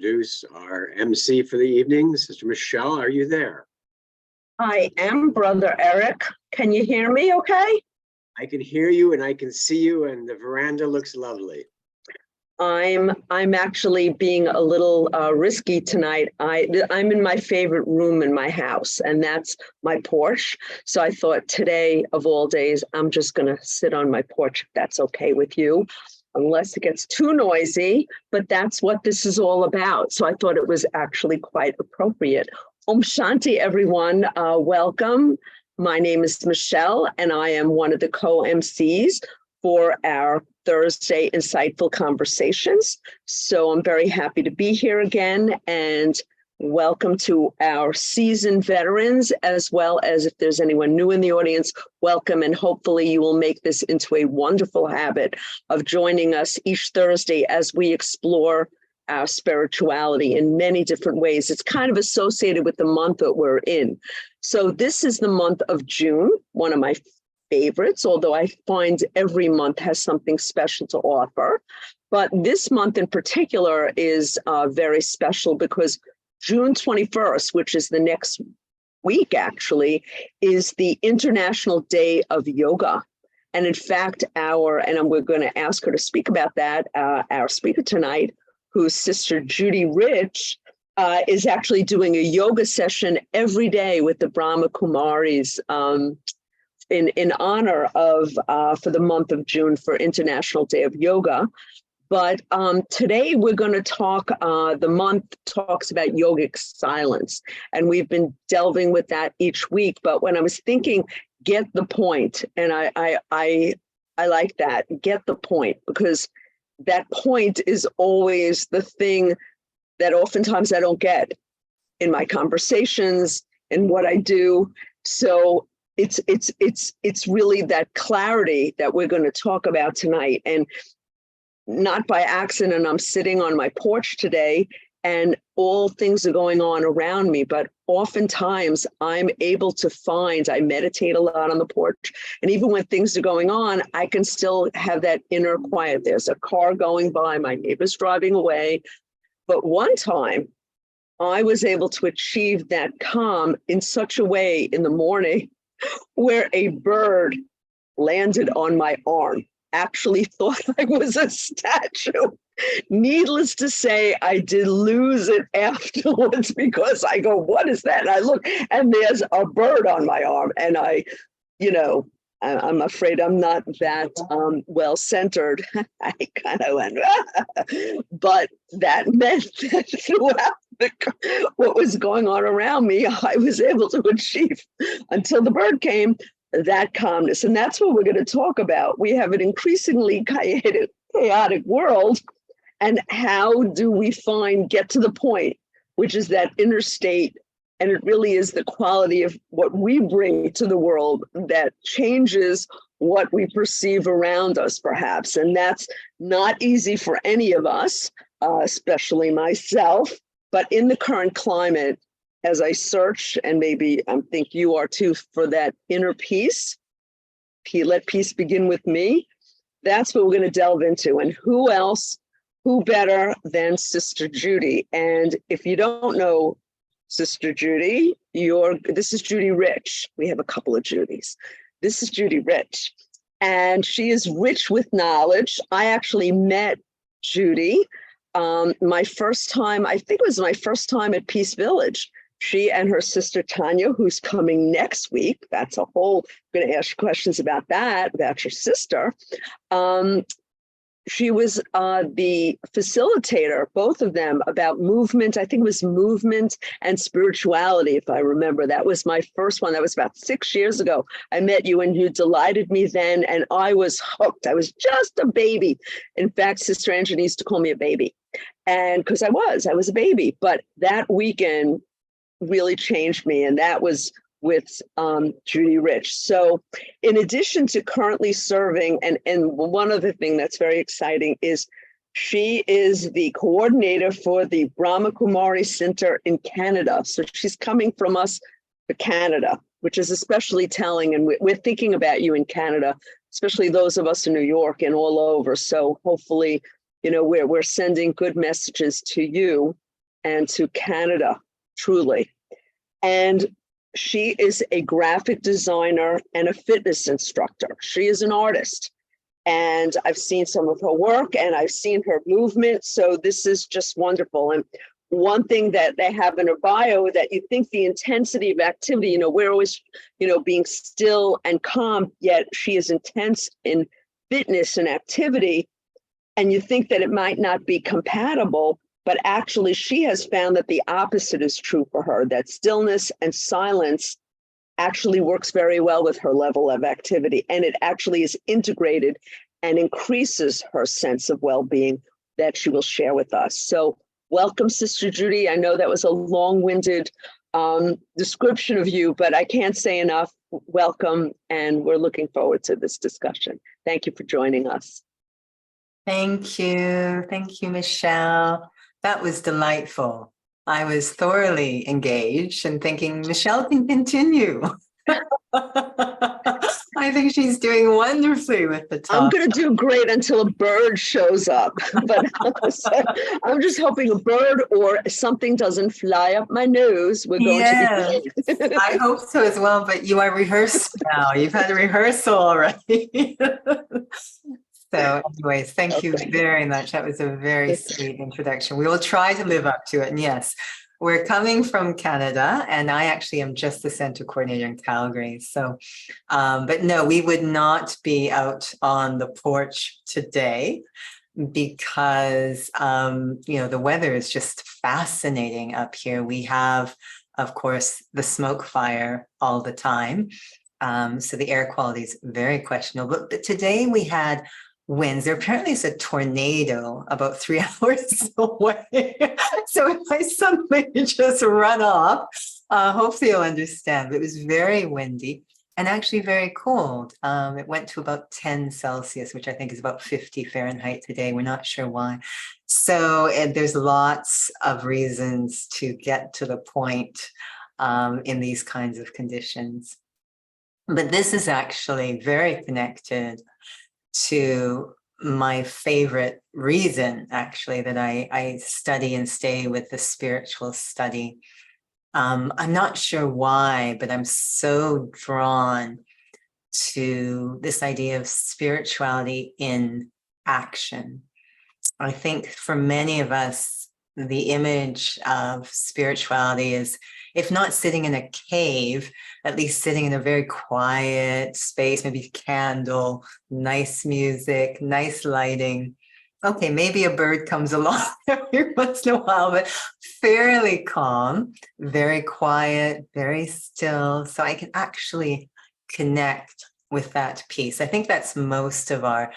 Introduce our MC for the evening, Sister Michelle. Are you there? I am, Brother Eric. Can you hear me okay? I can hear you and I can see you, and the veranda looks lovely. I'm actually being a little risky tonight. I'm in my favorite room in my house, and that's my porch. So I thought today of all days, I'm just going to sit on my porch, if that's okay with you, unless it gets too noisy, but that's what this is all about. So I thought it was actually quite appropriate. Om Shanti, everyone. Welcome. My name is Michelle, and I am one of the co-MCs for our Thursday Insightful Conversations. So I'm very happy to be here again, and welcome to our seasoned veterans, as well as if there's anyone new in the audience, welcome, and hopefully you will make this into a wonderful habit of joining us each Thursday as we explore our spirituality in many different ways. It's kind of associated with the month that we're in. So this is the month of June, one of my favorites, although I find every month has something special to offer. But this month in particular is very special because June 21st, which is the next week actually, is the International Day of Yoga. And in fact, we're going to ask her to speak about that, our speaker tonight, who's Sister Judi Rich, is actually doing a yoga session every day with the Brahma Kumaris in honor of, for the month of June, for International Day of Yoga. But today we're going to talk, the month talks about yogic silence. And we've been delving with that each week. But when I was thinking, get the point, and I like that, get the point, because that point is always the thing that oftentimes I don't get in my conversations, in what I do. So it's really that clarity that we're going to talk about tonight. And not by accident, I'm sitting on my porch today and all things are going on around me, but oftentimes I'm able to I meditate a lot on the porch. And even when things are going on, I can still have that inner quiet. There's a car going by, my neighbor's driving away. But one time I was able to achieve that calm in such a way in the morning where a bird landed on my arm. Actually thought I was a statue. Needless to say, I did lose it afterwards because I go, what is that? And I look and there's a bird on my arm. And I'm afraid I'm not that well-centered. I kind of went, but that meant that throughout what was going on around me, I was able to achieve, until the bird came, that calmness. And that's what we're going to talk about. We have an increasingly chaotic world. And how do we get to the point, which is that inner state? And it really is the quality of what we bring to the world that changes what we perceive around us, perhaps. And that's not easy for any of us, especially myself. But in the current climate, as I search, and maybe I think you are too, for that inner peace, let peace begin with me. That's what we're going to delve into. And who better than Sister Judi? And if you don't know Sister Judi, this is Judi Rich. We have a couple of Judis. This is Judi Rich, and she is rich with knowledge. I actually met Judi my first time, I think it was my first time at Peace Village. She and her sister Tanya, who's coming next week, I'm going to ask you questions about that, about your sister. She was the facilitator, both of them, about movement. I think it was movement and spirituality, if I remember. That was my first one. That was about 6 years ago. I met you and you delighted me then, and I was hooked. I was just a baby. In fact, Sister Angela used to call me a baby. And because I was a baby. But that weekend really changed me, and that was with Judi Rich. So in addition to currently serving, and one other thing that's very exciting is she is the coordinator for the Brahma Kumaris Center in Canada. So she's coming from us to Canada, which is especially telling. And we're thinking about you in Canada, especially those of us in New York and all over. So hopefully, we're sending good messages to you and to Canada, truly. And she is a graphic designer and a fitness instructor. She is an artist. And I've seen some of her work and I've seen her movement. So this is just wonderful. And one thing that they have in her bio that you think the intensity of activity, we're always, being still and calm, yet she is intense in fitness and activity. And you think that it might not be compatible, but actually she has found that the opposite is true for her, that stillness and silence actually works very well with her level of activity. And it actually is integrated and increases her sense of well-being that she will share with us. So welcome, Sister Judi. I know that was a long-winded description of you, but I can't say enough. Welcome, and we're looking forward to this discussion. Thank you for joining us. Thank you. Thank you, Michelle. That was delightful. I was thoroughly engaged and thinking, Michelle can continue. I think she's doing wonderfully with the talk. I'm going to do great until a bird shows up, but I'm just hoping a bird or something doesn't fly up my nose. We're going to be. I hope so as well, but you are rehearsed now. You've had a rehearsal already. So anyways, thank you very much. That was a very sweet introduction. We will try to live up to it. And yes, we're coming from Canada, and I actually am just the center coordinator in Calgary. So, but no, we would not be out on the porch today because, the weather is just fascinating up here. We have, of course, the smoke fire all the time. So the air quality is very questionable. But today we had winds. There apparently is a tornado about 3 hours away. So if I suddenly just run off, hopefully you'll understand. But it was very windy and actually very cold. It went to about 10 Celsius, which I think is about 50 Fahrenheit today. We're not sure why. So there's lots of reasons to get to the point in these kinds of conditions. But this is actually very connected to my favorite reason, actually, that I study and stay with the spiritual study. I'm not sure why, but I'm so drawn to this idea of spirituality in action. I think for many of us, the image of spirituality is, if not sitting in a cave, at least sitting in a very quiet space, maybe candle, nice music, nice lighting. Okay, maybe a bird comes along every once in a while, but fairly calm, very quiet, very still. So I can actually connect with that piece. I think that's most of our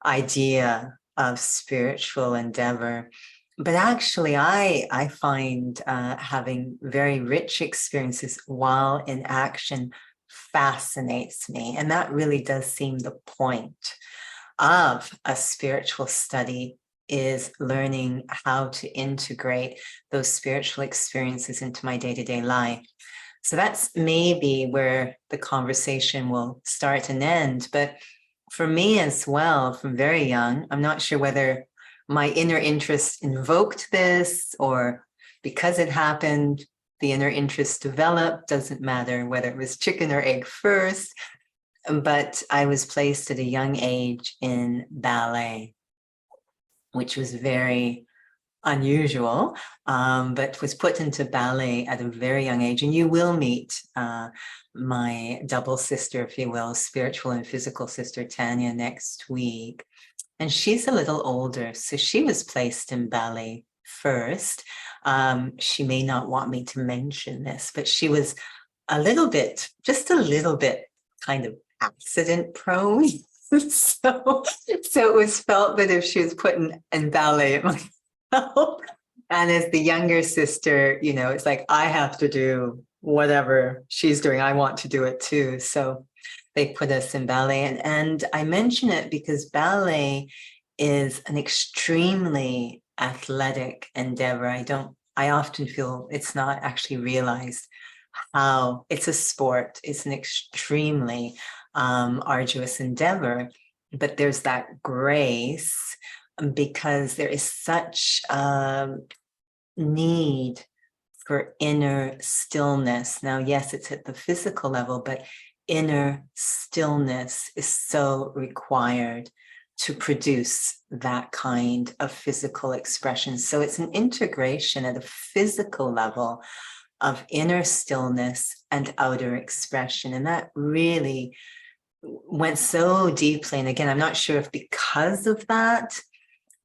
idea of spiritual endeavor. But actually, I find having very rich experiences while in action fascinates me. And that really does seem the point of a spiritual study, is learning how to integrate those spiritual experiences into my day-to-day life. So that's maybe where the conversation will start and end. But for me as well, from very young, I'm not sure whether my inner interest invoked this or because it happened, the inner interest developed. Doesn't matter whether it was chicken or egg first, but I was placed at a young age in ballet, which was very unusual, but was put into ballet at a very young age. And you will meet my double sister, if you will, spiritual and physical sister, Tanya, next week. And she's a little older, so she was placed in ballet first. She may not want me to mention this, but she was just a little bit kind of accident prone. So it was felt that if she was put in ballet, it might help. And as the younger sister, it's like, I have to do whatever she's doing. I want to do it too. So they put us in ballet. And I mention it because ballet is an extremely athletic endeavor. I often feel it's not actually realized how it's a sport. It's an extremely arduous endeavor, but there's that grace because there is such need for inner stillness. Now, yes, it's at the physical level, but inner stillness is so required to produce that kind of physical expression. So it's an integration at a physical level of inner stillness and outer expression. And that really went so deeply. And again, I'm not sure if because of that,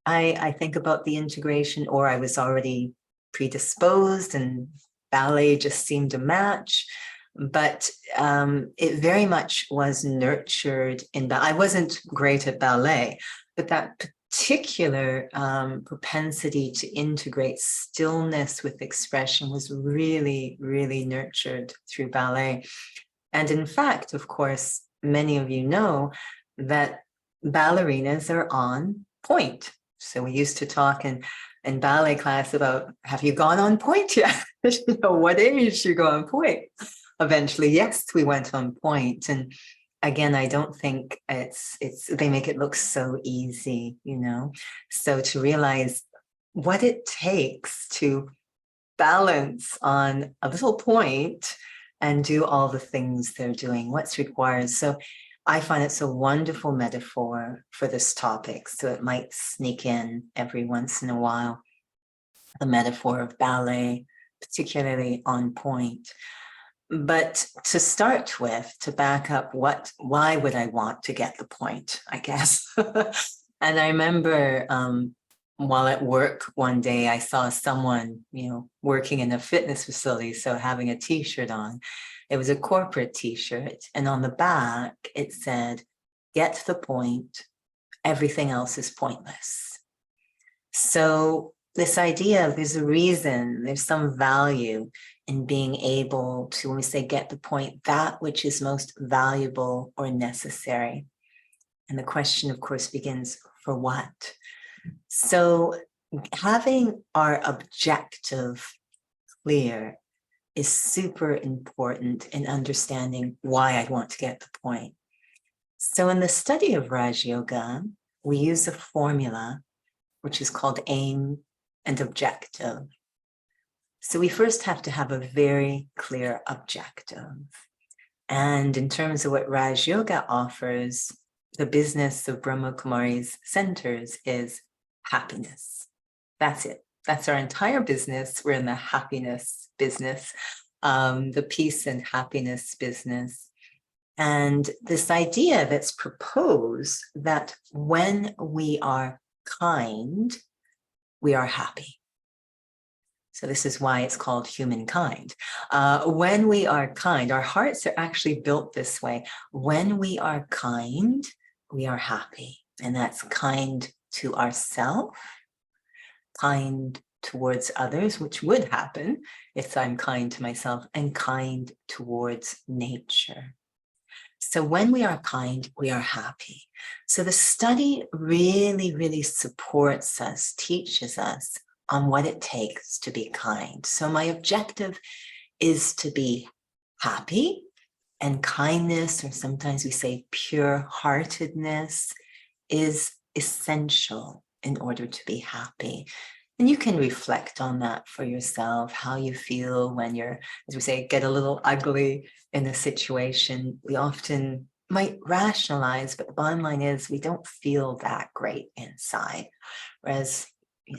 I think about the integration, or I was already predisposed and ballet just seemed a match. But it very much was nurtured in that. I wasn't great at ballet, but that particular propensity to integrate stillness with expression was really, really nurtured through ballet. And in fact, of course, many of you know that ballerinas are on point. So we used to talk in ballet class about, have you gone on point yet? What age you go on point? Eventually, yes, we went on point. And again, I don't think they make it look so easy, So to realize what it takes to balance on a little point and do all the things they're doing, what's required. So I find it's a wonderful metaphor for this topic. So it might sneak in every once in a while, the metaphor of ballet, particularly on point. But to start with, to back up, why would I want to get the point, I guess? And I remember while at work one day, I saw someone, working in a fitness facility, so having a t-shirt on. It was a corporate t-shirt, and on the back, it said, "Get the point, everything else is pointless." So this idea, there's a reason, there's some value in being able to, when we say get the point, that which is most valuable or necessary. And the question, of course, begins, for what? So having our objective clear is super important in understanding why I want to get the point. So in the study of Raj Yoga, we use a formula which is called aim and objective. So we first have to have a very clear objective. And in terms of what Raj Yoga offers, the business of Brahma Kumaris Centers is happiness. That's it. That's our entire business. We're in the happiness business, the peace and happiness business. And this idea that's proposed that when we are kind, we are happy. So this is why it's called humankind. When we are kind, our hearts are actually built this way. When we are kind, we are happy. And that's kind to ourselves, kind towards others, which would happen if I'm kind to myself, and kind towards nature. So when we are kind, we are happy. So the study really, really supports us, teaches us on what it takes to be kind. So my objective is to be happy, and kindness, or sometimes we say pure-heartedness, is essential in order to be happy. And you can reflect on that for yourself, how you feel when you're, as we say, get a little ugly in a situation. We often might rationalize, but the bottom line is we don't feel that great inside. Whereas,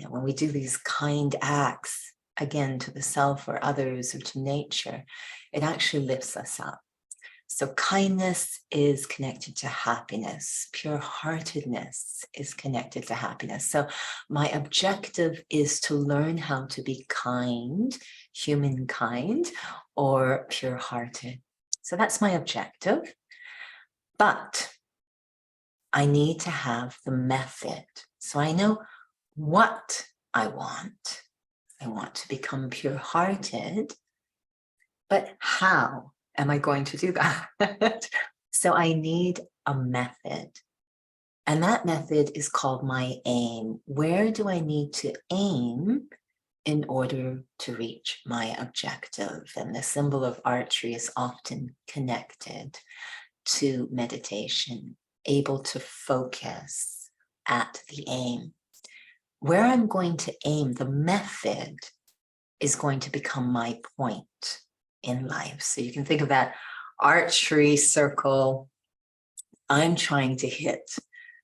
when we do these kind acts, again, to the self or others or to nature, it actually lifts us up. So kindness is connected to happiness. Pure-heartedness is connected to happiness. So my objective is to learn how to be kind, humankind, or pure-hearted. So that's my objective. But I need to have the method. So I know what I want. I want to become pure-hearted, but how am I going to do that? So I need a method. And that method is called my aim. Where do I need to aim in order to reach my objective? And the symbol of archery is often connected to meditation, able to focus at the aim. Where I'm going to aim, the method is going to become my point in life. So you can think of that archery circle. I'm trying to hit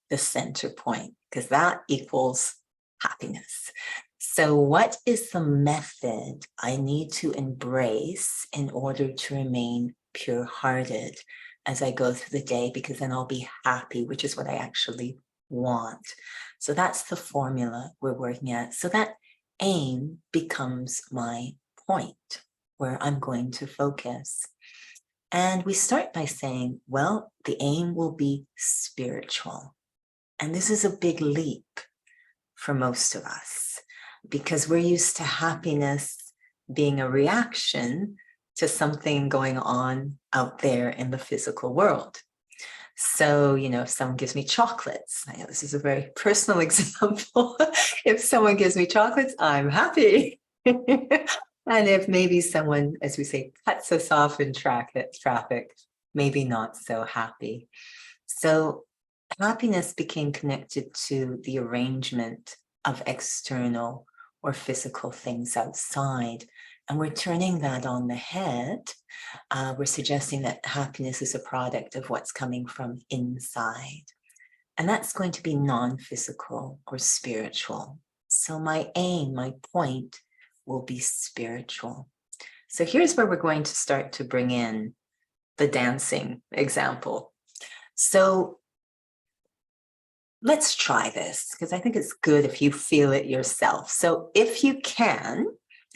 the center point because that equals happiness. So what is the method I need to embrace in order to remain pure-hearted as I go through the day? Because then I'll be happy, which is what I actually want. So that's the formula we're working at. So that aim becomes my point where I'm going to focus. And we start by saying, well, the aim will be spiritual. And this is a big leap for most of us because we're used to happiness being a reaction to something going on out there in the physical world. So, you know, if someone gives me chocolates, I know this is a very personal example. If someone gives me chocolates, I'm happy. And if maybe someone, as we say, cuts us off in traffic, maybe not so happy. So happiness became connected to the arrangement of external or physical things outside. And we're turning that on the head. We're suggesting that happiness is a product of what's coming from inside. And that's going to be non-physical or spiritual. So my aim, my point will be spiritual. So here's where we're going to start to bring in the dancing example. So let's try this because I think it's good if you feel it yourself. So if you can,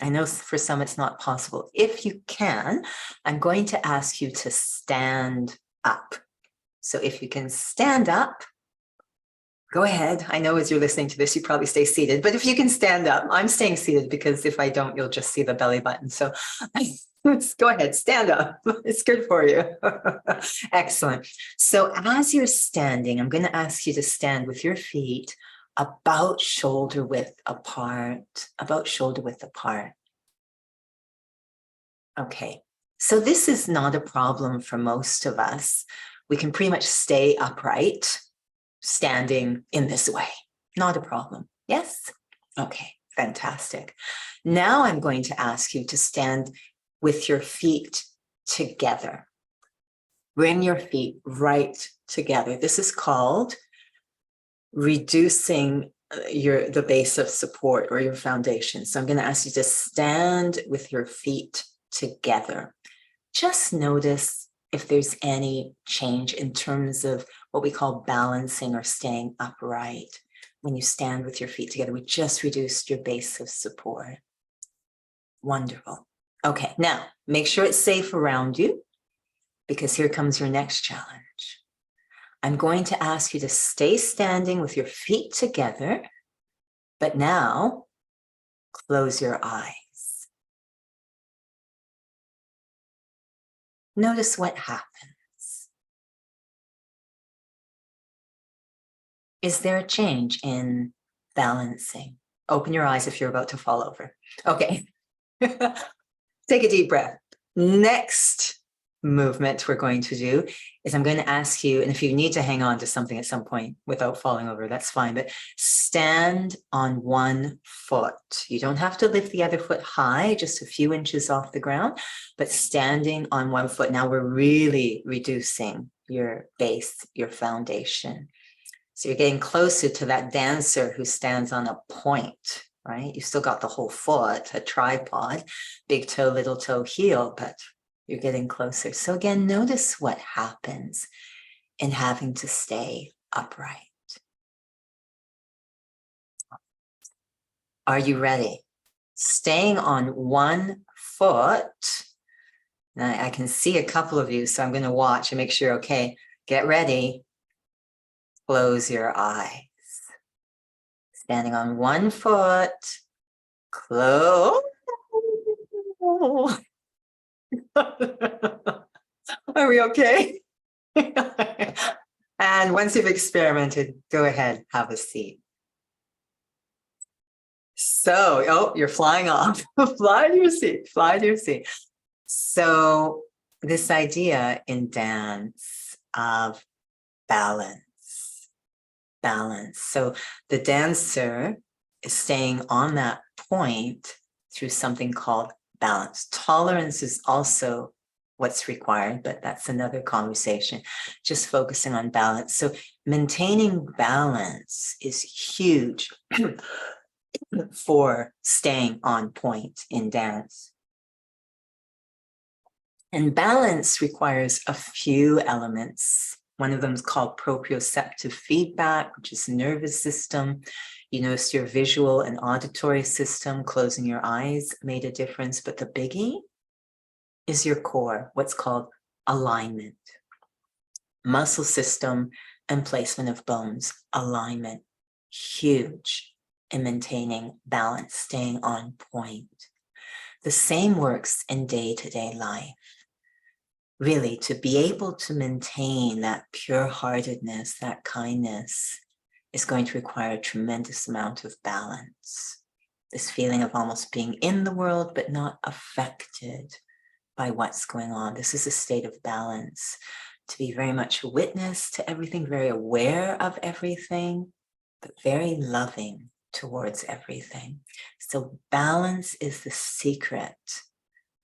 I know for some it's not possible. If you can, I'm going to ask you to stand up. So if you can stand up, go ahead. I know as you're listening to this, you probably stay seated, but if you can stand up, I'm staying seated because if I don't, you'll just see the belly button. So go ahead, stand up. It's good for you. Excellent. So as you're standing, I'm going to ask you to stand with your feet about shoulder width apart, about shoulder width apart. Okay. So this is not a problem for most of us. We can pretty much stay upright, standing in this way. Not a problem. Yes? Okay, fantastic. Now I'm going to ask you to stand with your feet together. Bring your feet right together. This is called reducing the base of support or your foundation. So I'm going to ask you to stand with your feet together. Just notice if there's any change in terms of what we call balancing or staying upright. When you stand with your feet together, we just reduced your base of support. Wonderful. Okay, now make sure it's safe around you because here comes your next challenge. I'm going to ask you to stay standing with your feet together, but now close your eyes. Notice what happens. Is there a change in balancing? Open your eyes if you're about to fall over. Okay. Take a deep breath. Next movement we're going to do is I'm going to ask you, and if you need to hang on to something at some point without falling over, that's fine, but stand on one foot. You don't have to lift the other foot high, just a few inches off the ground, but standing on one foot. Now we're really reducing your base, your foundation. So you're getting closer to that dancer who stands on a point, right? You've still got the whole foot, a tripod, big toe, little toe, heel, but you're getting closer. So again, notice what happens in having to stay upright. Are you ready? Staying on one foot. Now I can see a couple of you, so I'm going to watch and make sure, okay, get ready. Close your eyes. Standing on one foot. Close. Are we okay? And once you've experimented, go ahead, have a seat. So, oh, you're flying off. Fly to your seat, fly to your seat. So this idea in dance of balance. So the dancer is staying on that point through something called balance. Tolerance is also what's required, but that's another conversation, just focusing on balance. So maintaining balance is huge for staying on point in dance. And balance requires a few elements. One of them is called proprioceptive feedback, which is nervous system. You notice your visual and auditory system, closing your eyes made a difference, but the biggie is your core, what's called alignment. Muscle system and placement of bones, alignment, huge in maintaining balance, staying on point. The same works in day-to-day life. Really, to be able to maintain that pure-heartedness, that kindness, is going to require a tremendous amount of balance. This feeling of almost being in the world, but not affected by what's going on. This is a state of balance. To be very much a witness to everything, very aware of everything, but very loving towards everything. So balance is the secret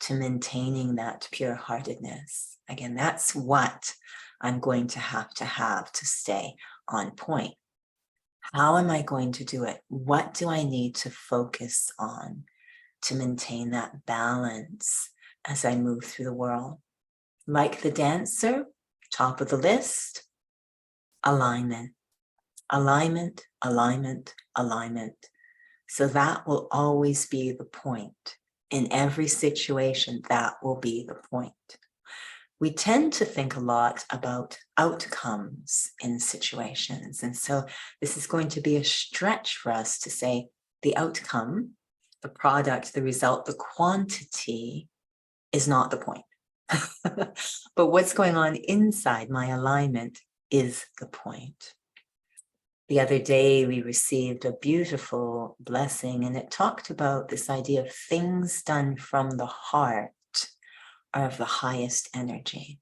to maintaining that pure-heartedness. Again, that's what I'm going to have to stay on point. How am I going to do it? What do I need to focus on to maintain that balance as I move through the world? Like the dancer, top of the list, alignment, alignment, alignment, alignment. So that will always be the point. In every situation, that will be the point. We tend to think a lot about outcomes in situations. And so this is going to be a stretch for us to say the outcome, the product, the result, the quantity is not the point. But what's going on inside my alignment is the point. The other day, we received a beautiful blessing, and it talked about this idea of things done from the heart are of the highest energy.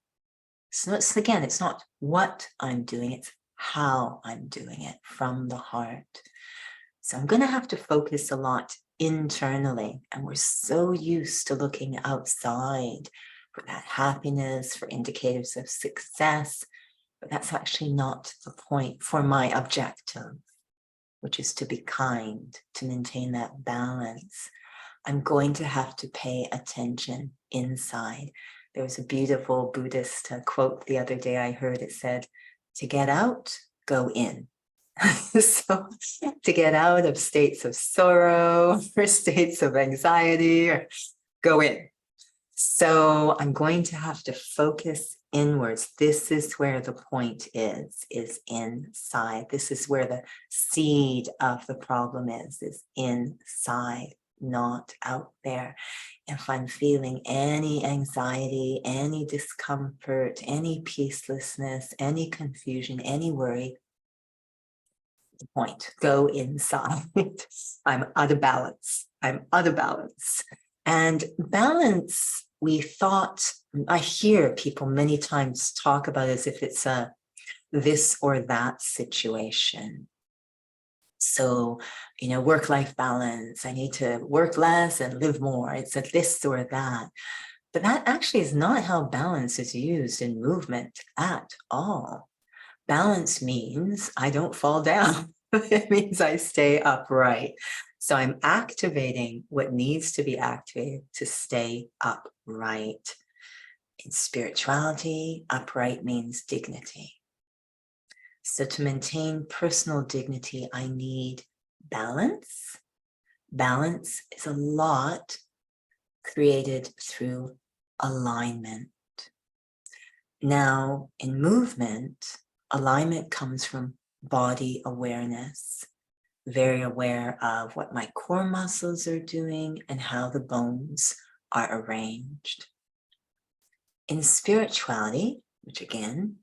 So it's not what I'm doing, it's how I'm doing it from the heart. So I'm going to have to focus a lot internally, and we're so used to looking outside for that happiness, for indicators of success, but that's actually not the point for my objective, which is to be kind, to maintain that balance. I'm going to have to pay attention inside. There was a beautiful Buddhist quote the other day I heard. It said, to get out, go in. So to get out of states of sorrow or states of anxiety, or go in. So I'm going to have to focus inwards. This is where the point is inside. This is where the seed of the problem is inside, not out there. If I'm feeling any anxiety, any discomfort, any peacelessness, any confusion, any worry, the point, go inside. I'm out of balance. I'm out of balance. And balance, I hear people many times talk about it as if it's a this or that situation. So, work-life balance, I need to work less and live more. It's a this or that. But that actually is not how balance is used in movement at all. Balance means I don't fall down. It means I stay upright. So I'm activating what needs to be activated to stay upright. In spirituality, upright means dignity. So to maintain personal dignity, I need balance. Balance is a lot created through alignment. Now, in movement, alignment comes from body awareness. Very aware of what my core muscles are doing and how the bones are arranged. In spirituality, which again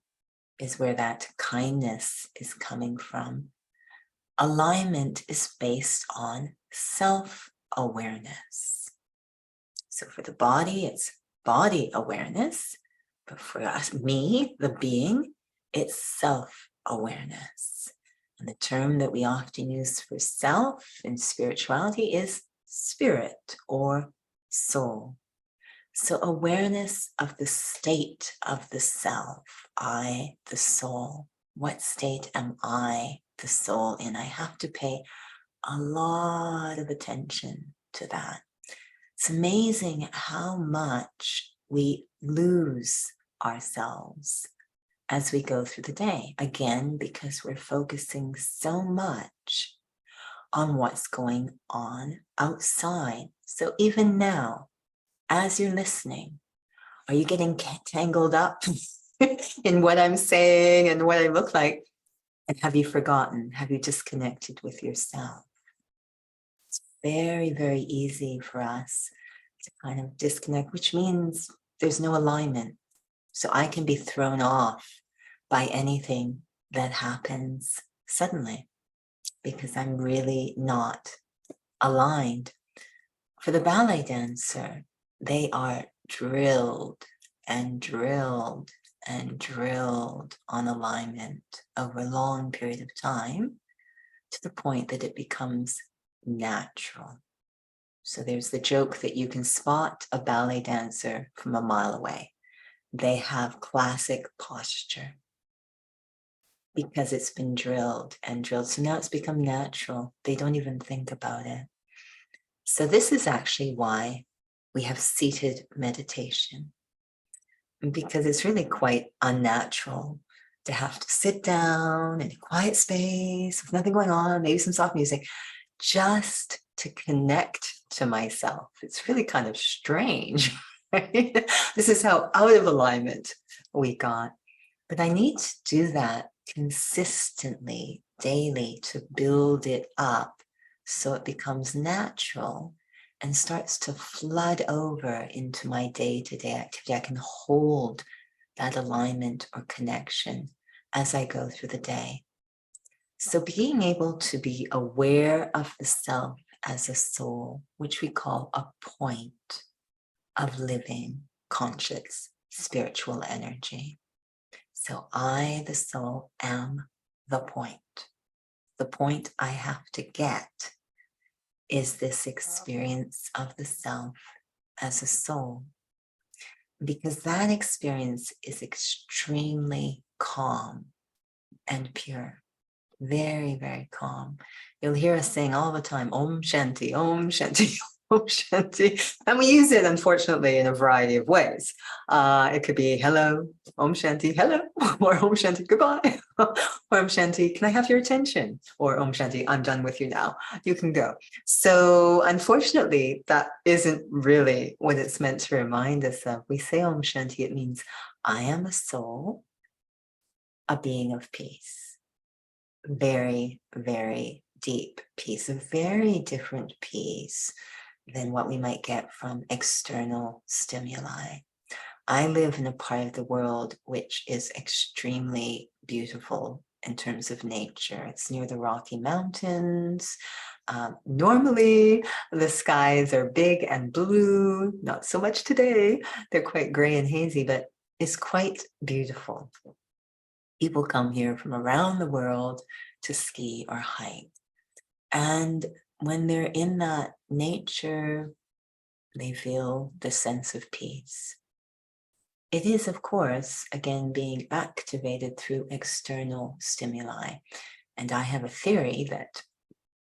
is where that kindness is coming from, alignment is based on self-awareness. So for the body, it's body awareness, but for us, me, the being, it's self-awareness. And the term that we often use for self in spirituality is spirit or soul. So awareness of the state of the self, I, the soul. What state am I, the soul, in? I have to pay a lot of attention to that. It's amazing how much we lose ourselves as we go through the day. Again, because we're focusing so much on what's going on outside. So even now, as you're listening, are you getting tangled up in what I'm saying and what I look like? And have you forgotten? Have you disconnected with yourself? It's very, very easy for us to kind of disconnect, which means there's no alignment. So I can be thrown off by anything that happens suddenly because I'm really not aligned. For the ballet dancer, they are drilled and drilled and drilled on alignment over a long period of time to the point that it becomes natural. So there's the joke that you can spot a ballet dancer from a mile away. They have classic posture because it's been drilled and drilled. So now it's become natural. They don't even think about it. So this is actually why we have seated meditation, because it's really quite unnatural to have to sit down in a quiet space with nothing going on, maybe some soft music, just to connect to myself. It's really kind of strange, right? This is how out of alignment we got. But I need to do that consistently, daily, to build it up so it becomes natural and starts to flood over into my day-to-day activity. I can hold that alignment or connection as I go through the day. So being able to be aware of the self as a soul, which we call a point of living, conscious, spiritual energy. So I, the soul, am the point. The point I have to get is this experience of the self as a soul, because that experience is extremely calm and pure, very, very calm. You'll hear us saying all the time, Om Shanti, Om Shanti, Om Shanti. And we use it, unfortunately, in a variety of ways. It could be hello, Om Shanti, hello, or Om Shanti, goodbye, or Om Shanti, can I have your attention? Or Om Shanti, I'm done with you now, you can go. So unfortunately, that isn't really what it's meant to remind us of. We say Om Shanti, it means I am a soul, a being of peace. Very, very deep peace, a very different peace than what we might get from external stimuli. I live in a part of the world which is extremely beautiful in terms of nature. It's near the Rocky Mountains. Normally, the skies are big and blue, not so much today. They're quite gray and hazy, but it's quite beautiful. People come here from around the world to ski or hike. And when they're in that nature, they feel the sense of peace. It is, of course, again, being activated through external stimuli. And I have a theory that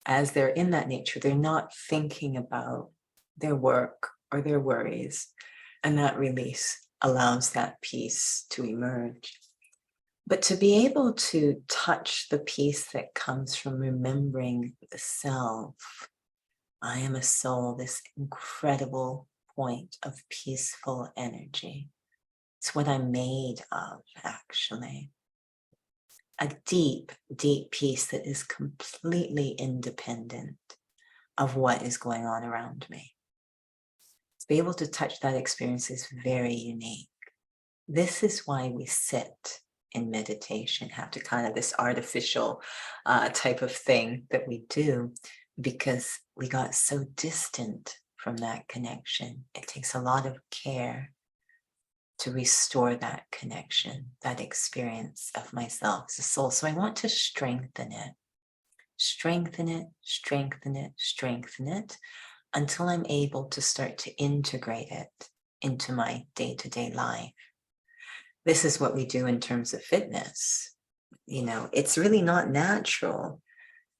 as they're in that nature, they're not thinking about their work or their worries. And that release allows that peace to emerge. But to be able to touch the peace that comes from remembering the self, I am a soul, this incredible point of peaceful energy. It's what I'm made of, actually. A deep, deep peace that is completely independent of what is going on around me. To be able to touch that experience is very unique. This is why we sit in meditation, have to kind of this artificial type of thing that we do, because we got so distant from that connection. It takes a lot of care to restore that connection, that experience of myself as a soul. So I want to strengthen it, strengthen it, strengthen it, strengthen it until I'm able to start to integrate it into my day-to-day life. This is what we do in terms of fitness. It's really not natural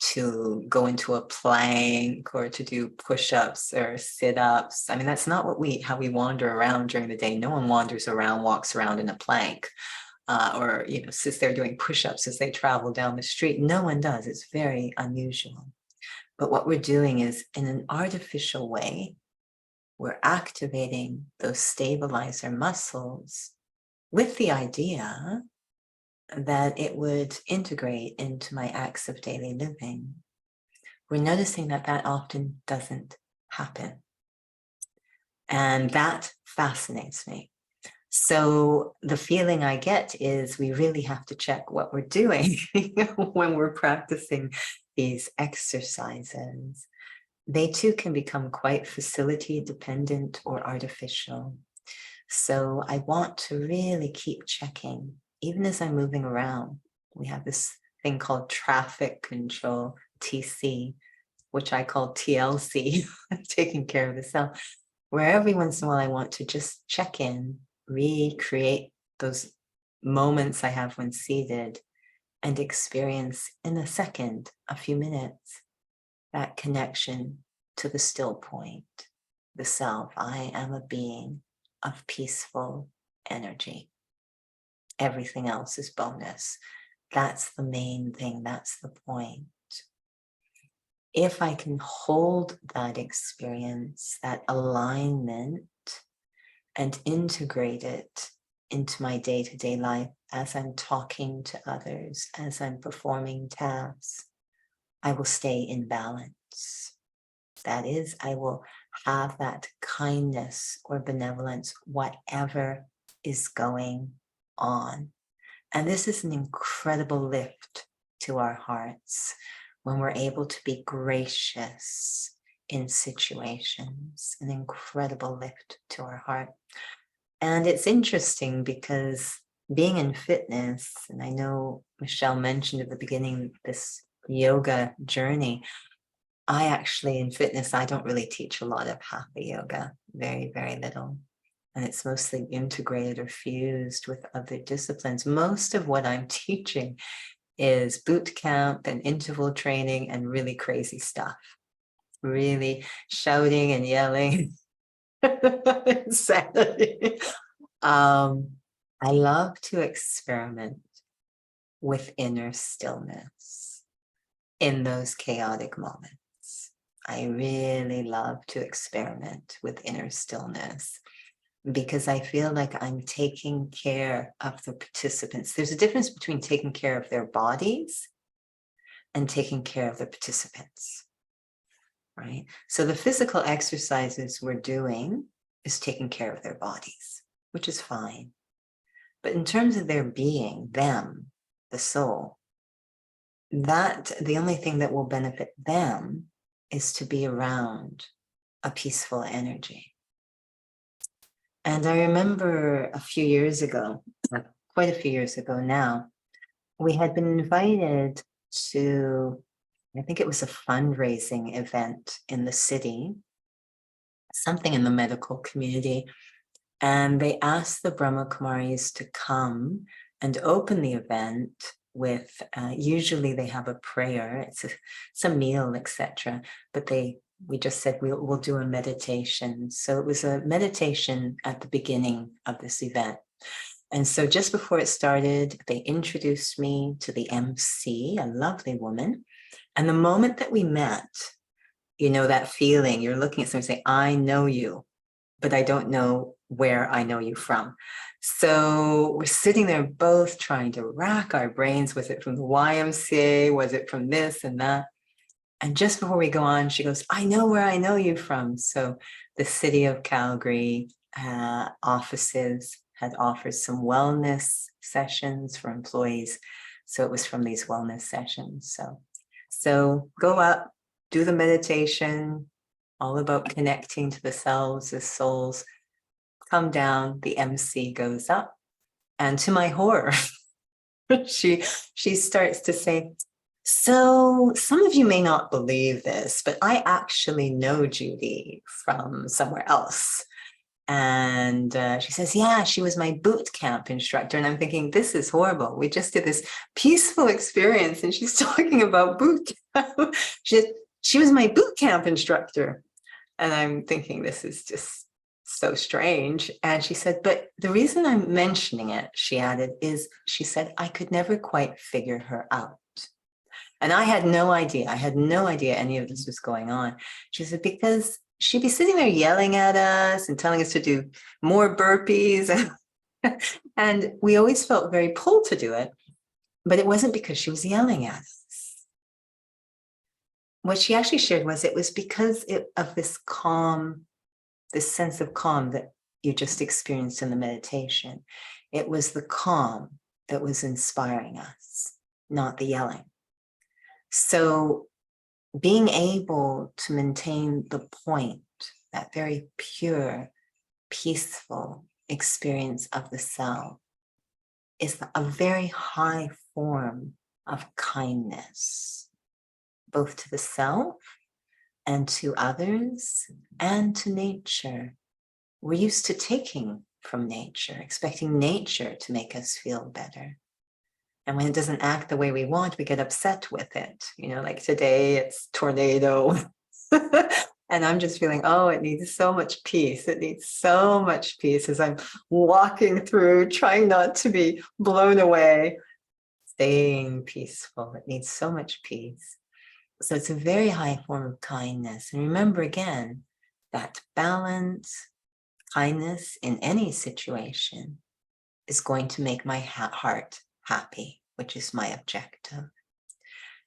to go into a plank or to do push-ups or sit-ups. I mean, that's not how we wander around during the day. No one wanders around, walks around in a plank, or sits there doing push-ups as they travel down the street. No one does. It's very unusual. But what we're doing is, in an artificial way, we're activating those stabilizer muscles with the idea that it would integrate into my acts of daily living. We're noticing that often doesn't happen. And that fascinates me. So the feeling I get is we really have to check what we're doing when we're practicing these exercises. They too can become quite facility dependent or artificial. So I want to really keep checking, even as I'm moving around. We have this thing called traffic control, TC, which I call TLC, taking care of the self, where every once in a while I want to just check in, recreate those moments I have when seated, and experience in a second, a few minutes, that connection to the still point, the self. I am a being of peaceful energy. Everything else is bonus. That's the main thing. That's the point. If I can hold that experience, that alignment, and integrate it into my day-to-day life as I'm talking to others, as I'm performing tasks, I will stay in balance. That is, I will have that kindness or benevolence, whatever is going on. And this is an incredible lift to our hearts when we're able to be gracious in situations, an incredible lift to our heart. And it's interesting because being in fitness, and I know Michelle mentioned at the beginning this yoga journey, I actually, in fitness, I don't really teach a lot of hatha yoga, very, very little. And it's mostly integrated or fused with other disciplines. Most of what I'm teaching is boot camp and interval training and really crazy stuff. Really shouting and yelling. Insanity. I love to experiment with inner stillness in those chaotic moments. I really love to experiment with inner stillness because I feel like I'm taking care of the participants. There's a difference between taking care of their bodies and taking care of the participants, right? So the physical exercises we're doing is taking care of their bodies, which is fine. But in terms of their being, them, the soul, that the only thing that will benefit them is to be around a peaceful energy. And I remember a few years ago, quite a few years ago now, we had been invited to, I think it was a fundraising event in the city, something in the medical community. And they asked the Brahma Kumaris to come and open the event with, usually they have a prayer, it's a meal, etc. But we just said we'll do a meditation. So it was a meditation at the beginning of this event. And so just before it started, they introduced me to the MC, a lovely woman. And the moment that we met, that feeling, you're looking at someone saying, I know you, but I don't know where I know you from. So we're sitting there both trying to rack our brains. Was it from the YMCA? Was it from this and that? And just before we go on, she goes, I know where I know you from. So the city of Calgary offices had offered some wellness sessions for employees. So it was from these wellness sessions. So go up, do the meditation, all about connecting to the selves, the souls. Come down, the MC goes up. And to my horror, she starts to say, So some of you may not believe this, but I actually know Judi from somewhere else. And she says, yeah, she was my boot camp instructor. And I'm thinking, this is horrible. We just did this peaceful experience and she's talking about boot camp. She was my boot camp instructor. And I'm thinking, this is just so strange. And she said, but the reason I'm mentioning it, she added, is she said, I could never quite figure her out. And I had no idea. I had no idea any of this was going on. She said, because she'd be sitting there yelling at us and telling us to do more burpees. And we always felt very pulled to do it. But it wasn't because she was yelling at us. What she actually shared was it was because of this calm, this sense of calm that you just experienced in the meditation. It was the calm that was inspiring us, not the yelling. So being able to maintain the point, that very pure, peaceful experience of the self, is a very high form of kindness, both to the self and to others and to nature. We're used to taking from nature, expecting nature to make us feel better. And when it doesn't act the way we want, we get upset with it. You know, like today it's tornado. And I'm just feeling, oh, it needs so much peace. It needs so much peace as I'm walking through, trying not to be blown away, staying peaceful. It needs so much peace. So it's a very high form of kindness. And remember again, that balance, kindness in any situation is going to make my heart happy, which is my objective.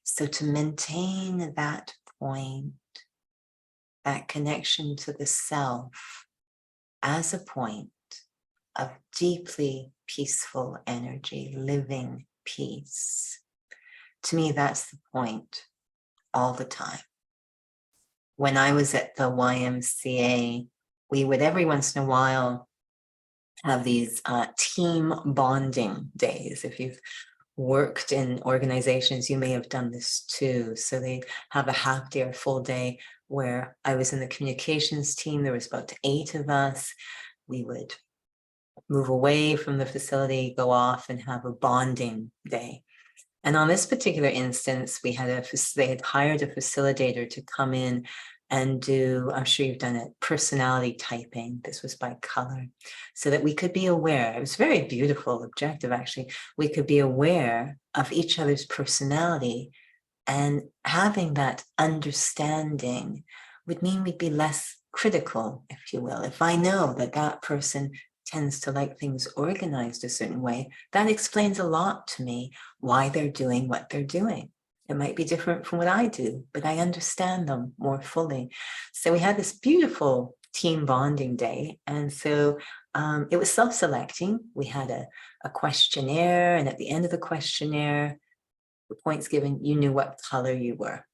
So to maintain that point, that connection to the self as a point of deeply peaceful energy, living peace, to me, that's the point all the time. When I was at the YMCA, we would every once in a while have these team bonding days. If you've worked in organizations, you may have done this too. So they have a half day or full day where I was in the communications team. There was about 8 of us. We would move away from the facility, go off and have a bonding day. And on this particular instance, they had hired a facilitator to come in and do, I'm sure you've done it, personality typing. This was by color, so that we could be aware. It was a very beautiful objective, actually. We could be aware of each other's personality, and having that understanding would mean we'd be less critical, if you will. If I know that that person tends to like things organized a certain way, that explains a lot to me why they're doing what they're doing. It might be different from what I do, but I understand them more fully. So we had this beautiful team bonding day. And so it was self-selecting. We had a questionnaire, and at the end of the questionnaire, the points given, you knew what color you were.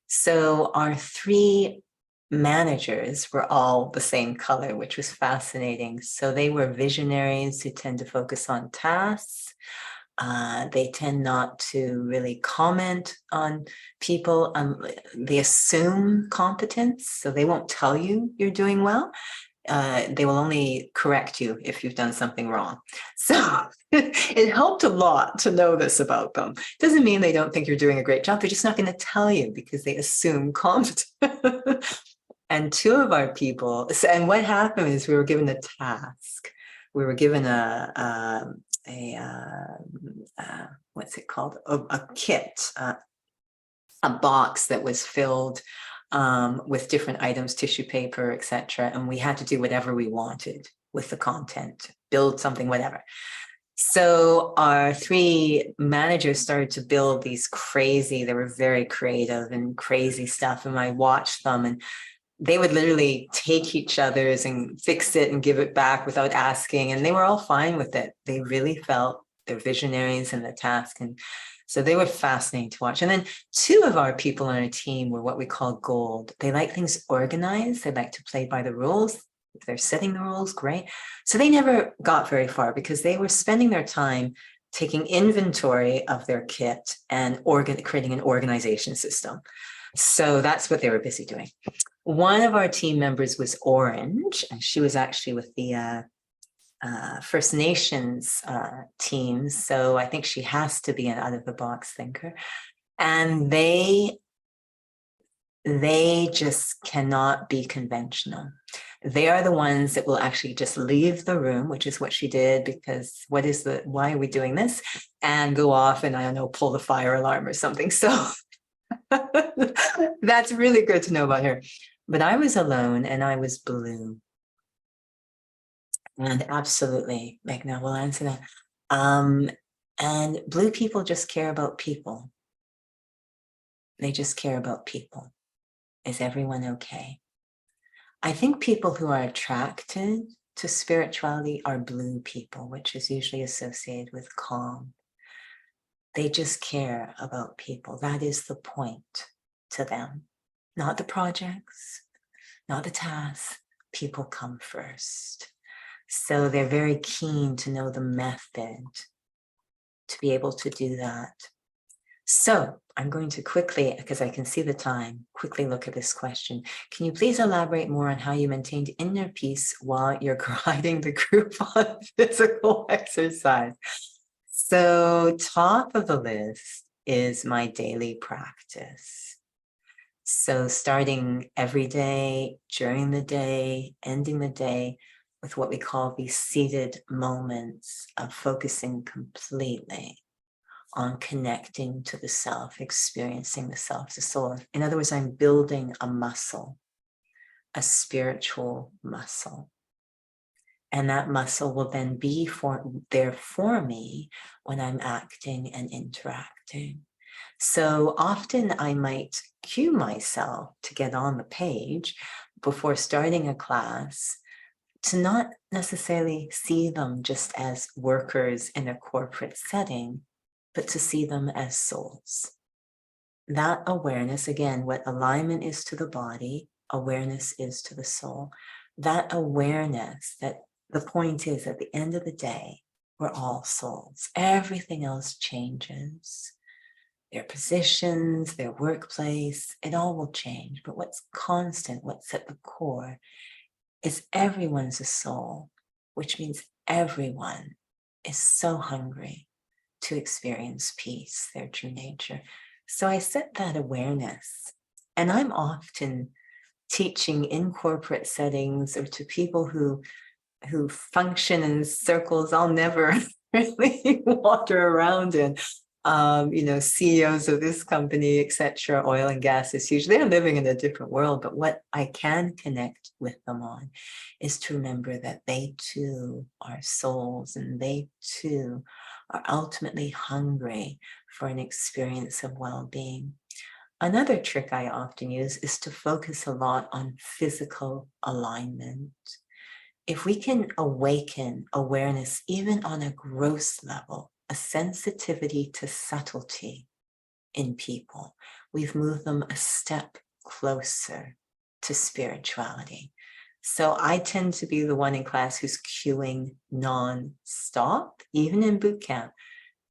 So our 3 managers were all the same color, which was fascinating. So they were visionaries who tend to focus on tasks. They tend not to really comment on people. They assume competence, so they won't tell you you're doing well. They will only correct you if you've done something wrong. So it helped a lot to know this about them. Doesn't mean they don't think you're doing a great job. They're just not going to tell you because they assume competence. And 2 of our people, and what happened is we were given a task. We were given what's it called? A kit, a box that was filled with different items, tissue paper, etc. And we had to do whatever we wanted with the content, build something, whatever. So our 3 managers started to build these they were very creative and crazy stuff. And I watched them, and they would literally take each other's and fix it and give it back without asking. And they were all fine with it. They really felt they're visionaries in the task. And so they were fascinating to watch. And then 2 of our people on our team were what we call gold. They like things organized. They like to play by the rules. If they're setting the rules, great. So they never got very far because they were spending their time taking inventory of their kit and creating an organization system. So that's what they were busy doing. One of our team members was Orange, and she was actually with the First Nations team. So I think she has to be an out-of-the-box thinker. And they just cannot be conventional. They are the ones that will actually just leave the room, which is what she did, because why are we doing this? And go off and, I don't know, pull the fire alarm or something. So that's really good to know about her. But I was alone and I was blue. And absolutely, Meghna will answer that. And blue people just care about people. They just care about people. Is everyone okay? I think people who are attracted to spirituality are blue people, which is usually associated with calm. They just care about people. That is the point to them. Not the projects, not the tasks. People come first. So they're very keen to know the method to be able to do that. So I'm going to quickly, because I can see the time, quickly look at this question. Can you please elaborate more on how you maintained inner peace while you're guiding the group on physical exercise? So top of the list is my daily practice. So starting every day, during the day, ending the day with what we call these seated moments of focusing completely on connecting to the self, experiencing the self, the soul. In other words, I'm building a muscle, a spiritual muscle. And that muscle will then be there for me when I'm acting and interacting. So often I might cue myself to get on the page before starting a class, to not necessarily see them just as workers in a corporate setting, but to see them as souls. That awareness, again, what alignment is to the body, awareness is to the soul. That awareness, that the point is, at the end of the day, we're all souls. Everything else changes. Their positions, their workplace, it all will change. But what's constant, what's at the core, is everyone's a soul, which means everyone is so hungry to experience peace, their true nature. So I set that awareness, and I'm often teaching in corporate settings or to people who function in circles I'll never really wander around in. CEOs of this company, etc., oil and gas is huge. They're living in a different world, but what I can connect with them on is to remember that they too are souls, and they too are ultimately hungry for an experience of well-being. Another trick I often use is to focus a lot on physical alignment. If we can awaken awareness, even on a gross level, a sensitivity to subtlety in people, we've moved them a step closer to spirituality. So I tend to be the one in class who's cueing non-stop, even in boot camp,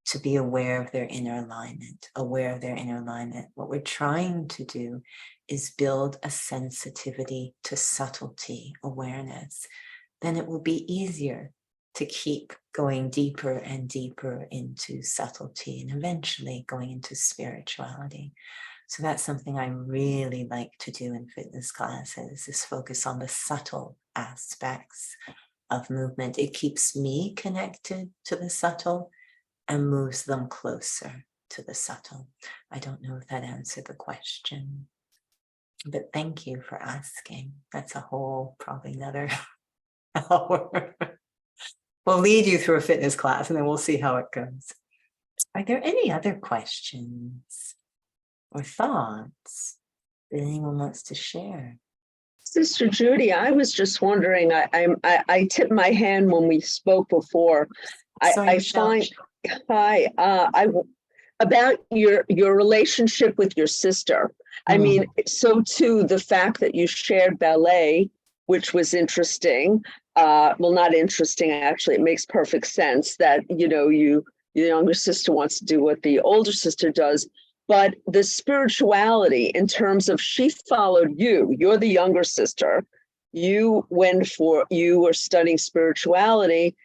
to be aware of their inner alignment, aware of their inner alignment. What we're trying to do is build a sensitivity to subtlety awareness. Then it will be easier to keep going deeper and deeper into subtlety and eventually going into spirituality. So that's something I really like to do in fitness classes, is focus on the subtle aspects of movement. It keeps me connected to the subtle and moves them closer to the subtle. I don't know if that answered the question, but thank you for asking. That's a whole, probably another hour. We'll lead you through a fitness class and then we'll see how it goes. Are there any other questions or thoughts that anyone wants to share? Sister Judi, I was just wondering, I tipped my hand when we spoke before. I find, about your relationship with your sister. I mean, so too, the fact that you shared ballet, which was interesting. Well, not interesting, actually, it makes perfect sense that, you the younger sister wants to do what the older sister does. But the spirituality, in terms of, she followed you, you're the younger sister. You were studying spirituality,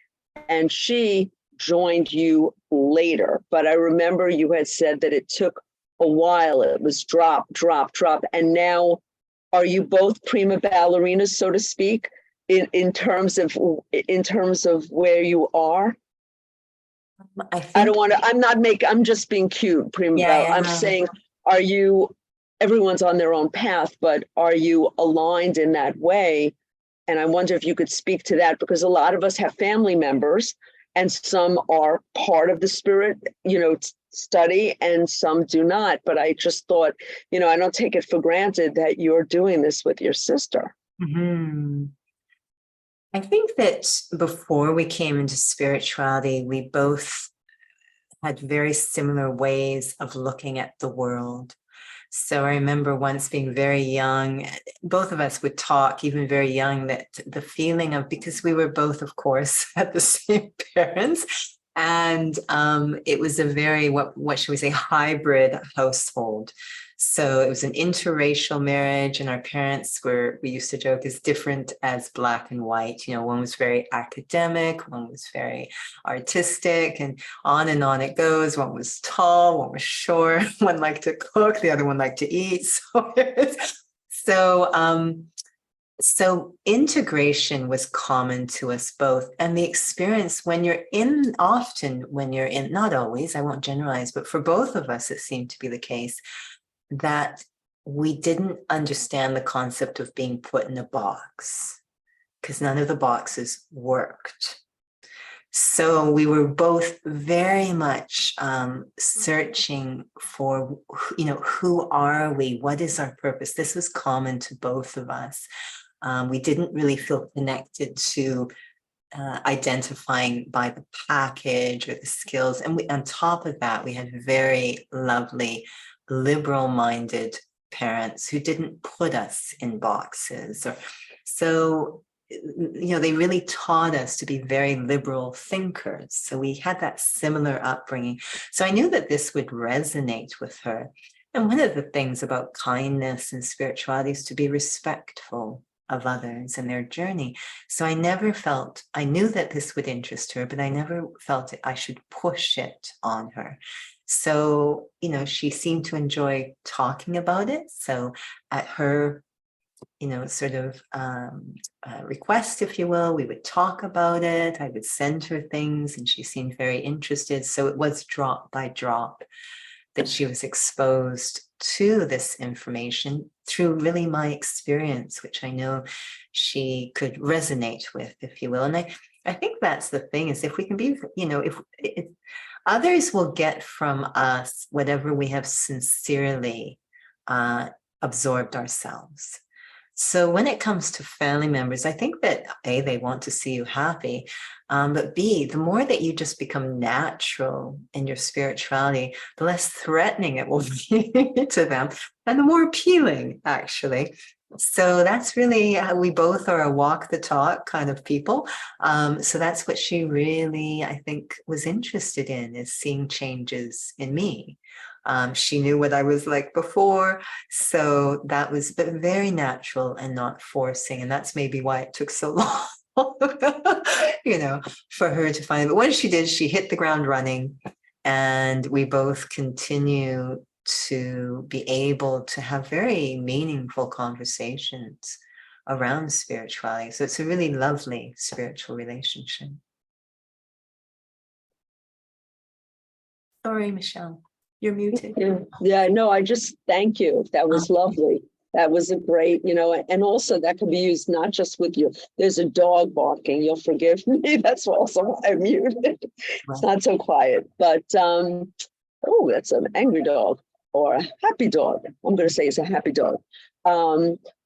and she joined you later. But I remember you had said that it took a while. It was drop, drop, drop. And now, are you both prima ballerinas, so to speak, in terms of where you are? I think, I don't want to, I'm just being cute, prima yeah, I'm saying, are you, everyone's on their own path, but are you aligned in that way? And I wonder if you could speak to that, because a lot of us have family members, and some are part of the spirit, study, and some do not. But I just thought, I don't take it for granted that you're doing this with your sister. mm-hmm. I think that before we came into spirituality, we both had very similar ways of looking at the world. So I remember once being very young, both of us would talk, even very young, that the feeling of, because we were both, of course, had the same parents, and it was a very, what should we say, hybrid household. So it was an interracial marriage, and our parents we used to joke, as different as black and white. One was very academic, one was very artistic, and on it goes. One was tall, one was short, one liked to cook, the other one liked to eat. So integration was common to us both. And the experience often when you're in, not always, I won't generalize, but for both of us, it seemed to be the case that we didn't understand the concept of being put in a box, because none of the boxes worked. So we were both very much searching for, who are we? What is our purpose? This was common to both of us. We didn't really feel connected to identifying by the package or the skills. And on top of that, we had very lovely, liberal-minded parents who didn't put us in boxes. They really taught us to be very liberal thinkers. So we had that similar upbringing. So I knew that this would resonate with her. And one of the things about kindness and spirituality is to be respectful of others and their journey. So I knew that this would interest her, but I never felt I should push it on her. So, she seemed to enjoy talking about it. So at her, request, if you will, we would talk about it. I would send her things, and she seemed very interested. So it was drop by drop that she was exposed to this information through really my experience, which I know she could resonate with, if you will. And I think that's the thing, is if we can be, if others will get from us whatever we have sincerely absorbed ourselves. So when it comes to family members, I think that A, they want to see you happy, but B, the more that you just become natural in your spirituality, the less threatening it will be to them, and the more appealing, actually. So that's really how we both are a walk the talk kind of people. So that's what she really, I think, was interested in, is seeing changes in me. She knew what I was like before, so that was very natural and not forcing. And that's maybe why it took so long, for her to find it. But when she did, she hit the ground running, and we both continue to be able to have very meaningful conversations around spirituality. So it's a really lovely spiritual relationship. Sorry, Michelle. You're muted. Yeah, no, I just thank you. That was lovely. That was a great, and also that can be used not just with you. There's a dog barking. You'll forgive me. That's also why I'm muted. It's not so quiet, but that's an angry dog or a happy dog. I'm going to say it's a happy dog.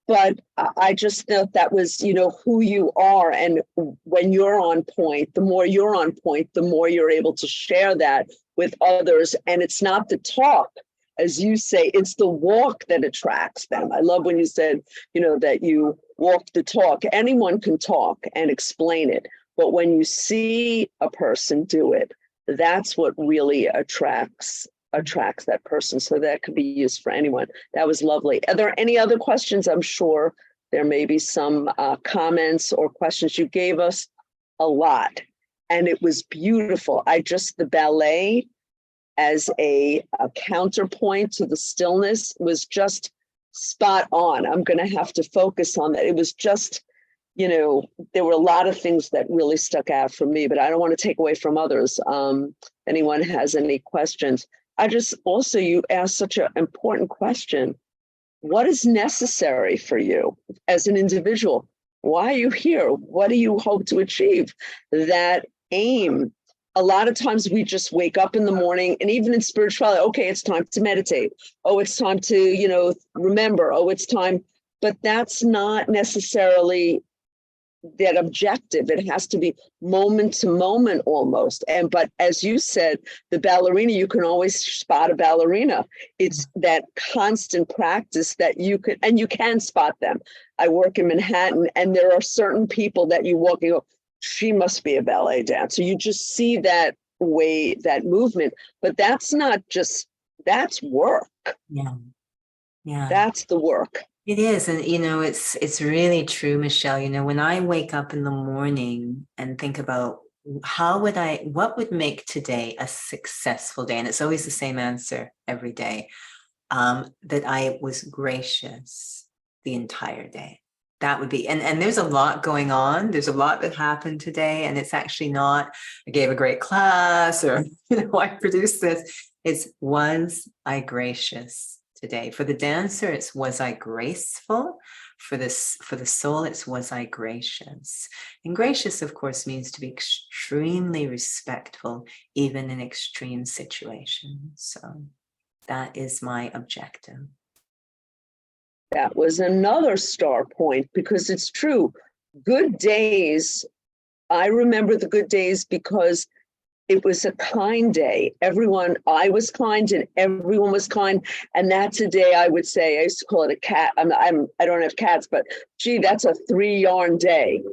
But I just thought that was, who you are. And when you're on point, the more you're on point, the more you're able to share that with others. And it's not the talk, as you say, it's the walk that attracts them. I love when you said, that you walk the talk. Anyone can talk and explain it. But when you see a person do it, that's what really attracts that person. So that could be used for anyone. That was lovely. Are there any other questions? I'm sure there may be some comments or questions. You gave us a lot, and it was beautiful. The ballet as a counterpoint to the stillness was just spot on. I'm going to have to focus on that. It was just, there were a lot of things that really stuck out for me, but I don't want to take away from others. Anyone has any questions? You asked such an important question. What is necessary for you as an individual? Why are you here? What do you hope to achieve? That aim. A lot of times we just wake up in the morning, and even in spirituality, okay, it's time to meditate. Oh, it's time to, remember. Oh, it's time. But that's not necessarily that objective. It has to be moment to moment almost. But as you said, the ballerina, you can always spot a ballerina. It's that constant practice that you can spot them. I work in Manhattan, and there are certain people that you walk and go, she must be a ballet dancer. You just see that way, that movement, but that's work. Yeah. Yeah. That's the work. It is. And, it's really true, Michelle. When I wake up in the morning and think about what would make today a successful day? And it's always the same answer every day, that I was gracious the entire day. That would be, and there's a lot going on. There's a lot that happened today. And it's actually not, I gave a great class or, I produced this. It's, was I gracious today? For the dancer, it's, was I graceful? For the soul, it's, was I gracious? And gracious, of course, means to be extremely respectful, even in extreme situations. So that is my objective. That was another star point, because it's true. Good days, I remember the good days because it was a kind day. I was kind and everyone was kind. And that's a day I would say, I used to call it a cat. I don't have cats, but gee, that's a 3-yarn day.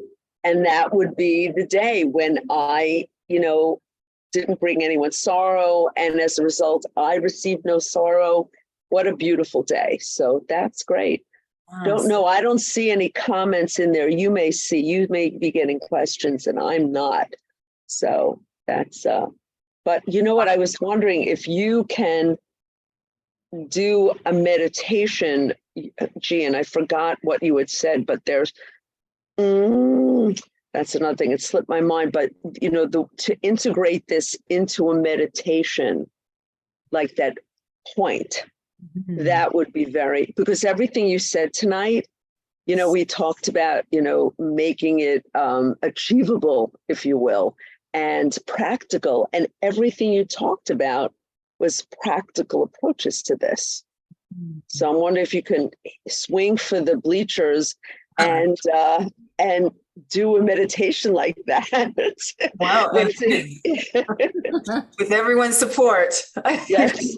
And that would be the day when I, didn't bring anyone sorrow. And as a result, I received no sorrow. What a beautiful day. So that's great. Yes. Don't know. I don't see any comments in there. You may be getting questions and I'm not. So that's, but you know what? I was wondering if you can do a meditation, gee, and I forgot what you had said, but there's, that's another thing. It slipped my mind, but to integrate this into a meditation, like that point, that would be because everything you said tonight, we talked about, making it achievable, if you will, and practical, and everything you talked about was practical approaches to this. So I'm wondering if you can swing for the bleachers and do a meditation like that. Wow. With everyone's support. Yes.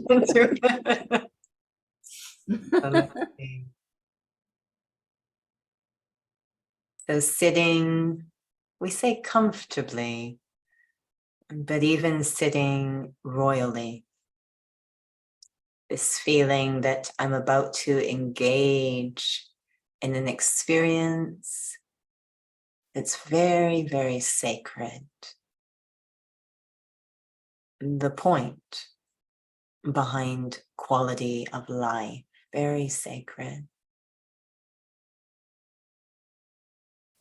So sitting, we say comfortably, but even sitting royally, this feeling that I'm about to engage in an experience that's very, very sacred. The point behind quality of life, very sacred.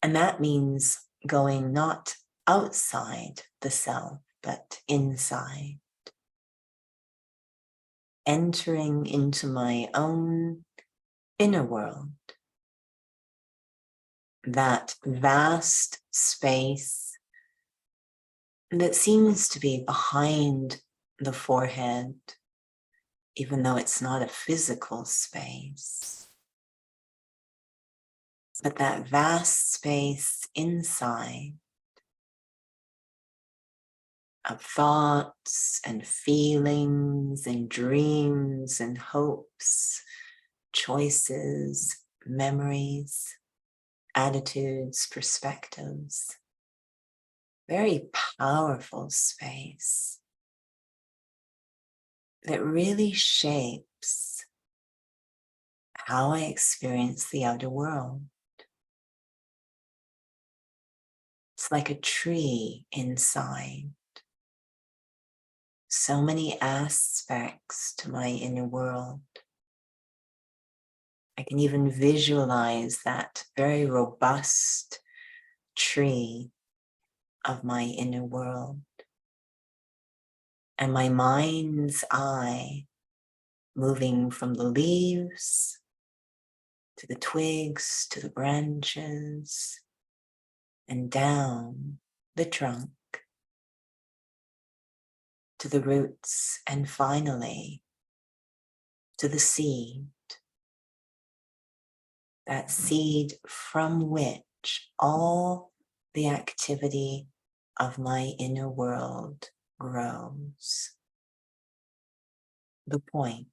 And that means going not outside the self, but inside. Entering into my own inner world. That vast space that seems to be behind the forehead, even though it's not a physical space. But that vast space inside of thoughts and feelings and dreams and hopes, choices, memories, attitudes, perspectives. Very powerful space. that really shapes how I experience the outer world. It's like a tree inside. So many aspects to my inner world. I can even visualize that very robust tree of my inner world. And my mind's eye moving from the leaves to the twigs, to the branches, and down the trunk to the roots, and finally to the seed. That seed from which all the activity of my inner world grows. The point,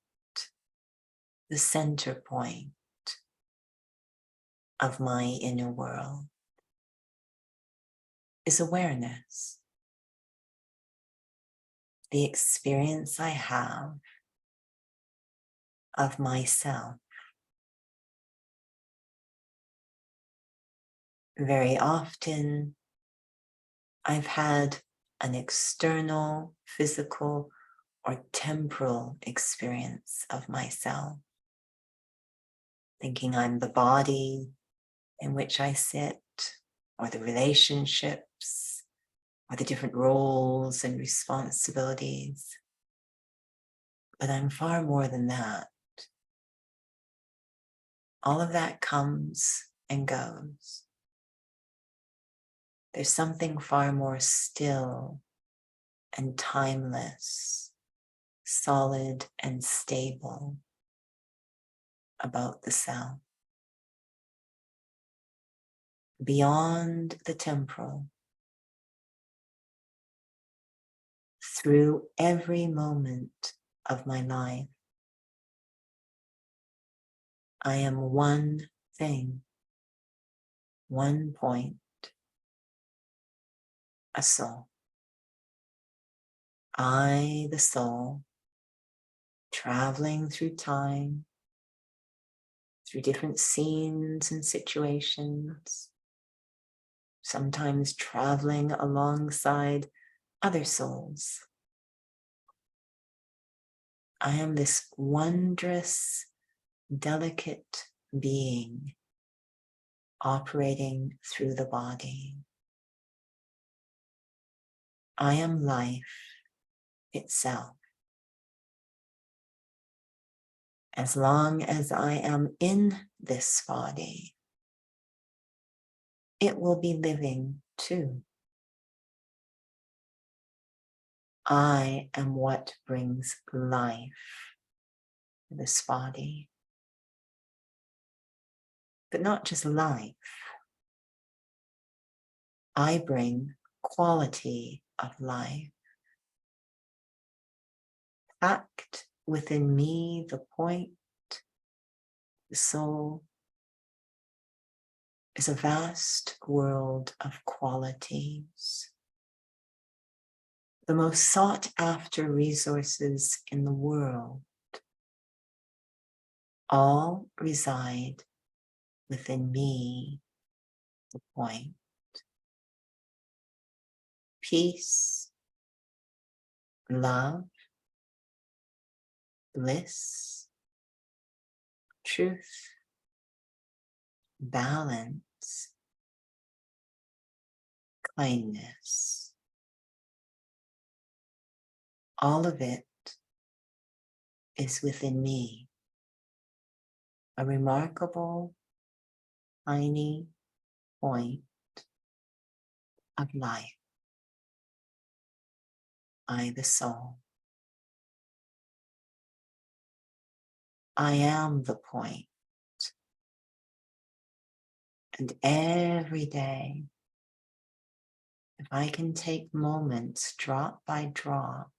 the center point of my inner world is awareness. The experience I have of myself. Very often, I've had an external, physical, or temporal experience of myself, thinking I'm the body in which I sit, or the relationships, or the different roles and responsibilities. But I'm far more than that. All of that comes and goes. There's something far more still and timeless, solid and stable about the self. Beyond the temporal, through every moment of my life, I am one thing, one point, a soul. I, the soul, traveling through time, through different scenes and situations, sometimes traveling alongside other souls. I am this wondrous, delicate being operating through the body. I am life itself. As long as I am in this body, it will be living too. I am what brings life to this body. But not just life. I bring quality of life. Packed within me, the point, the soul, is a vast world of qualities. The most sought after resources in the world all reside within me, the point. Peace, love, bliss, truth, balance, kindness. All of it is within me. A remarkable, tiny point of life. I, the soul. I am the point. And every day, if I can take moments drop by drop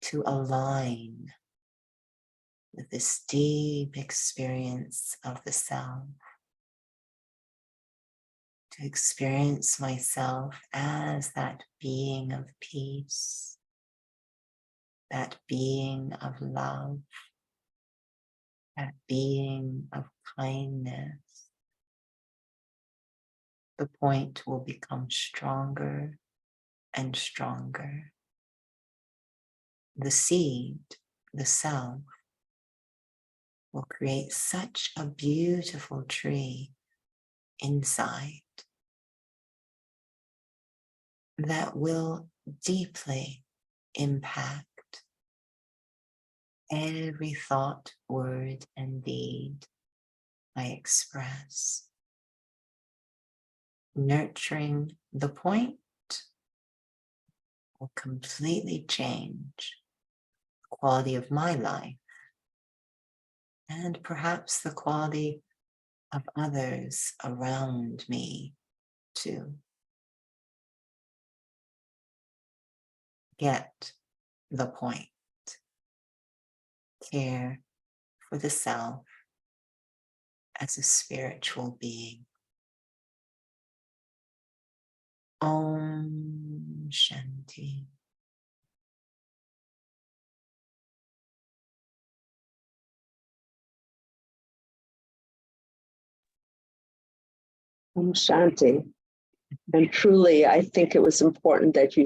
to align with this deep experience of the self, to experience myself as that being of peace, that being of love, that being of kindness, the point will become stronger and stronger. The seed, the self, will create such a beautiful tree inside that will deeply impact every thought, word, and deed I express. Nurturing the point will completely change the quality of my life and perhaps the quality of others around me too. Get the point. Care for the self as a spiritual being. Om Shanti. Om Shanti. And truly, I think it was important that you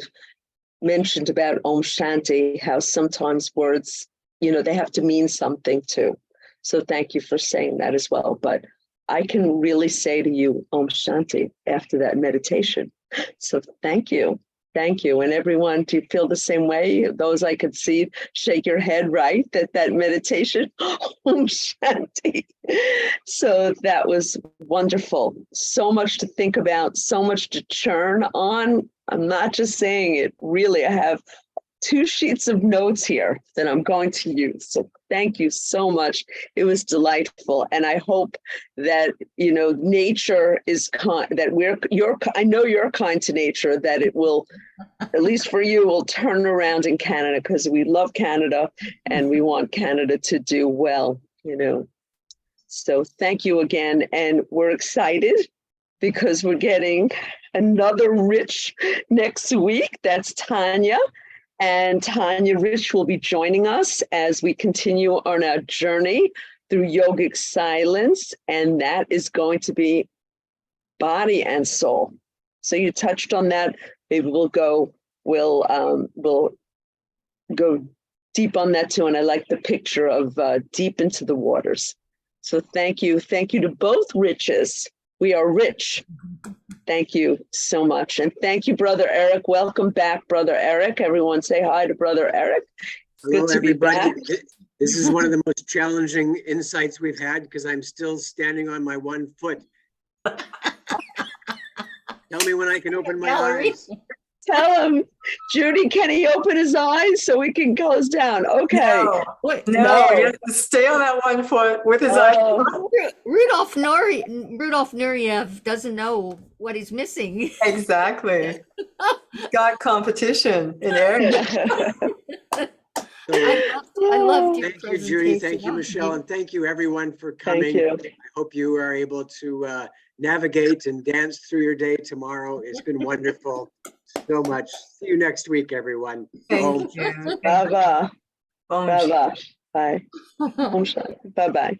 mentioned about Om Shanti, how sometimes words, they have to mean something too. So thank you for saying that as well. But I can really say to you, Om Shanti, after that meditation. So thank you. Thank you. And everyone, do you feel the same way? Those I could see, shake your head, right? That meditation, Om Shanti. So that was wonderful. So much to think about, so much to churn on. I'm not just saying it, really, I have 2 sheets of notes here that I'm going to use. So thank you so much. It was delightful. And I hope that, nature is kind, that I know you're kind to nature, that it will, at least for you, will turn around in Canada, because we love Canada and we want Canada to do well, So thank you again. And we're excited because we're getting another Rich next week. That's Tanya. And Tanya Rich will be joining us as we continue on our journey through yogic silence. And that is going to be body and soul. So you touched on that. Maybe we'll go deep on that too. And I like the picture of deep into the waters. So thank you. Thank you to both Riches. We are rich. Thank you so much. And thank you, Brother Eric. Welcome back, Brother Eric. Everyone say hi to Brother Eric. Hello, everybody. This is one of the most challenging insights we've had because I'm still standing on my 1 foot. Tell me when I can open my eyes. Tell him, Judi, can he open his eyes so we can close down? Okay. No, he has to stay on that 1 foot with his eyes. Rudolf Nureyev doesn't know what he's missing. Exactly. He's got competition in area. I loved your Thank you, Judi. Thank you, Michelle. And thank you, everyone, for coming. Thank you. I hope you are able to navigate and dance through your day tomorrow. It's been wonderful so much. See you next week, everyone. Thank you. Bye-bye. Om Bye-bye. Bye. Bye-bye.